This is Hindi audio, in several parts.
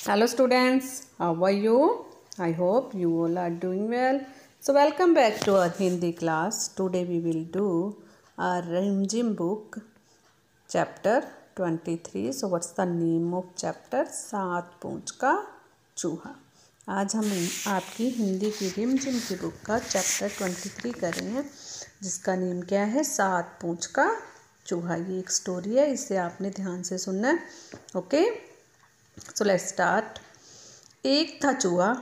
Hello students, how are you? I hope you all are doing well. So welcome back to our Hindi class. Today we will do our Rimjim book chapter 23. So what's the name of chapter? सात पूंछ का चूहा। आज हम आपकी हिंदी की रिमझिम की बुक का चैप्टर 23 कर रहे हैं, जिसका नेम क्या है? सात पूंछ का चूहा। ये एक स्टोरी है, इसे आपने ध्यान से सुनना है। Okay, so let's start. एक था चूहा,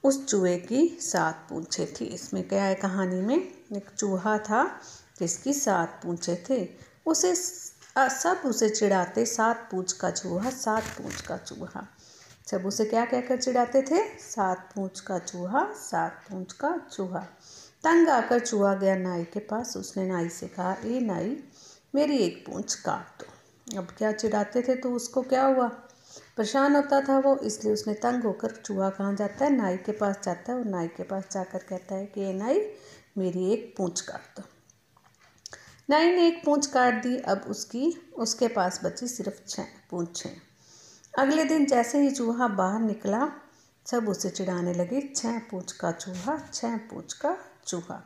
उस चूहे की सात पूंछें थी। इसमें क्या है कहानी में? एक चूहा था जिसकी सात पूंछें थे। उसे सब उसे चिढ़ाते, सात पूंछ का चूहा, सात पूंछ का चूहा। सब उसे क्या कहकर चिढ़ाते थे? सात पूंछ का चूहा, सात पूंछ का चूहा। तंग आकर चूहा गया नाई के पास। उसने नाई से कहा, ए नाई, मेरी एक पूंछ काट दो। अब क्या चिढ़ाते थे तो उसको क्या हुआ? परेशान होता था वो, इसलिए उसने तंग होकर, चूहा कहाँ जाता है? नाई के पास जाता है और नाई के पास जाकर कहता है कि ये नाई, मेरी एक पूंछ काट दो। नाई ने एक पूंछ काट दी। अब उसके पास बची सिर्फ 6 पूंछें। अगले दिन जैसे ही चूहा बाहर निकला, सब उसे चिढ़ाने लगे, 6 पूंछ का चूहा, 6 पूंछ का चूहा।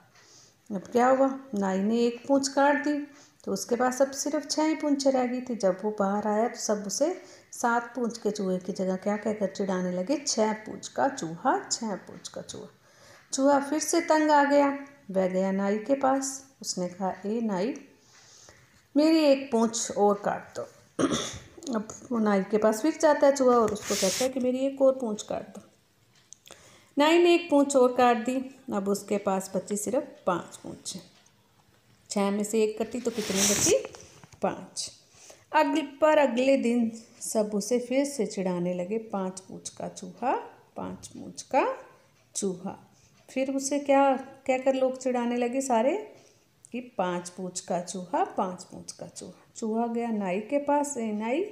अब क्या हुआ? नाई ने एक पूंछ काट दी तो उसके पास अब सिर्फ 6 ही पूंछें रह गई थी। जब वो बाहर आया तो सब उसे 7 पूंछ के चूहे की जगह क्या कहकर चिढ़ाने लगे? 6 पूंछ का चूहा, 6 पूंछ का चूहा। चूहा फिर से तंग आ गया। वह गया नाई के पास। उसने कहा, ए नाई, मेरी एक पूंछ और काट दो। अब वो नाई के पास फिर जाता है चूहा और उसको कहता है कि मेरी एक और पूंछ काट दो। नाई ने एक पूंछ और काट दी। अब उसके पास बची सिर्फ 5 पूंछें। 6 में से एक कटी तो कितनी बची? 5। अगले दिन सब उसे फिर से चिढ़ाने लगे, 5 पूंछ का चूहा, 5 पूंछ का चूहा। फिर उसे क्या कहकर लोग चिढ़ाने लगे सारे? कि 5 पूंछ का चूहा, 5 पूंछ का चूहा। चूहा गया नाई के पास, ए नाई,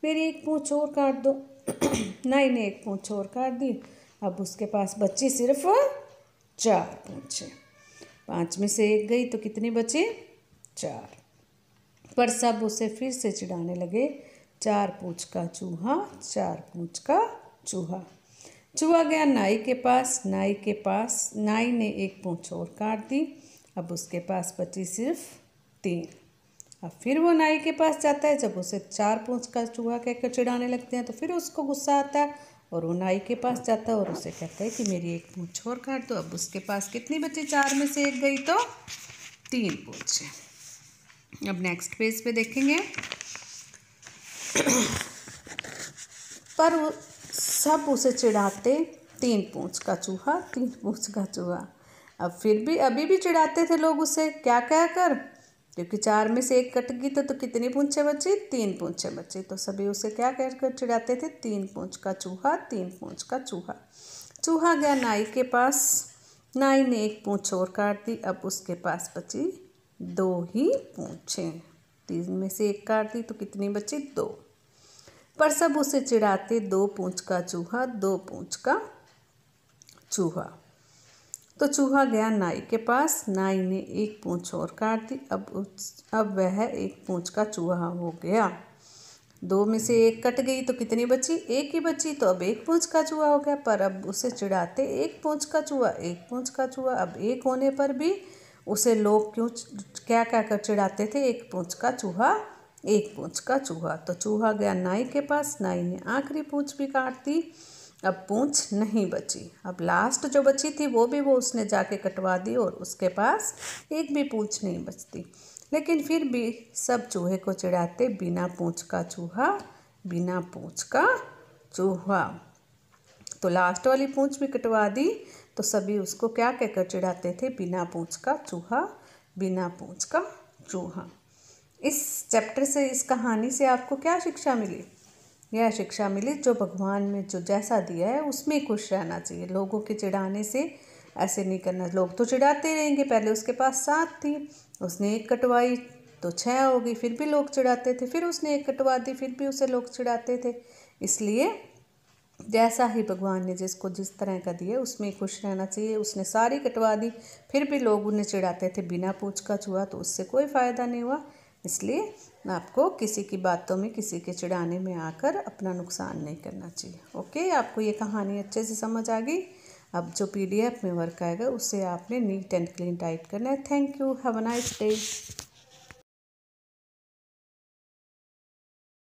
मेरी एक पूंछ और काट दो। नाई ने एक पूंछ और काट दी। अब उसके पास बची सिर्फ 4 पूंछें। 5 में से एक गई तो कितनी बची? 4। पर सब उसे फिर से चिढ़ाने लगे, 4 पूंछ का चूहा, 4 पूंछ का चूहा। चूहा गया नाई के पास। नाई ने एक पूंछ और काट दी। अब उसके पास बची सिर्फ 3। अब फिर वो नाई के पास जाता है। जब उसे 4 पूंछ का चूहा कहकर चिढ़ाने लगते हैं तो फिर उसको गुस्सा आता है और वो नाई के पास जाता है और उसे कहता है कि मेरी एक पूंछ और काट दो। अब उसके पास कितनी बची? 4 में से एक गई तो 3 पूंछें। अब नेक्स्ट पेज पे देखेंगे। पर सब उसे चिढ़ाते, 3 पूंछ का चूहा, 3 पूंछ का चूहा। अब फिर भी अभी भी चिढ़ाते थे लोग उसे, क्या कहकर? क्योंकि 4 में से एक कट गई तो कितनी पूंछें बची? 3 पूंछें बची। तो सभी उसे क्या कहकर चिढ़ाते थे? 3 पूंछ का चूहा, 3 पूंछ का चूहा। चूहा गया नाई के पास। नाई ने एक पूंछ और काट दी। अब उसके पास बची 2 ही पूंछें। 3 में से एक काट दी तो कितनी बची? 2। पर सब उसे चिढ़ाते, 2 पूंछ का चूहा, 2 पूंछ का चूहा। तो चूहा गया नाई के पास। नाई ने एक पूंछ और काट दी। अब वह 1 पूंछ का चूहा हो गया। 2 में से एक कट गई तो कितनी बची? 1 ही बची। तो अब 1 पूंछ का चूहा हो गया। पर अब उसे चिढ़ाते, 1 पूंछ का चूहा, 1 पूंछ का चूहा। अब 1 होने पर भी उसे लोग क्या कर चिढ़ाते थे? 1 पूंछ का चूहा, 1 पूंछ का चूहा। तो चूहा गया नाई के पास। नाई ने आखिरी पूंछ भी काट दी। अब पूंछ नहीं बची। अब लास्ट जो बची थी वो उसने जाके कटवा दी और उसके पास एक भी पूंछ नहीं बचती। लेकिन फिर भी सब चूहे को चिढ़ाते, बिना पूंछ का चूहा, बिना पूंछ का चूहा। तो लास्ट वाली पूंछ भी कटवा दी तो सभी उसको क्या कहकर चिढ़ाते थे? बिना पूंछ का चूहा, बिना पूंछ का चूहा। इस चैप्टर से, इस कहानी से आपको क्या शिक्षा मिली? यह शिक्षा मिली, जो भगवान ने जो जैसा दिया है उसमें खुश रहना चाहिए। लोगों के चिढ़ाने से ऐसे नहीं करना। लोग तो चिढ़ाते रहेंगे। पहले उसके पास 7 थी, उसने एक कटवाई तो 6 हो गई। फिर भी लोग चिढ़ाते थे। फिर उसने एक कटवा दी, फिर भी उसे लोग चिढ़ाते थे। इसलिए जैसा ही भगवान ने जिसको जिस तरह का दिया उसमें खुश रहना चाहिए। उसने सारी कटवा दी, फिर भी लोग उन्हें चिढ़ाते थे बिना पूंछ का चूहा, तो उससे कोई फ़ायदा नहीं हुआ। इसलिए आपको किसी की बातों में, किसी के चिढ़ाने में आकर अपना नुकसान नहीं करना चाहिए। ओके, आपको ये कहानी अच्छे से समझ आ गई। अब जो PDF में वर्क आएगा उससे आपने नीट एंड क्लीन टाइप करना है। Thank you, have a nice day.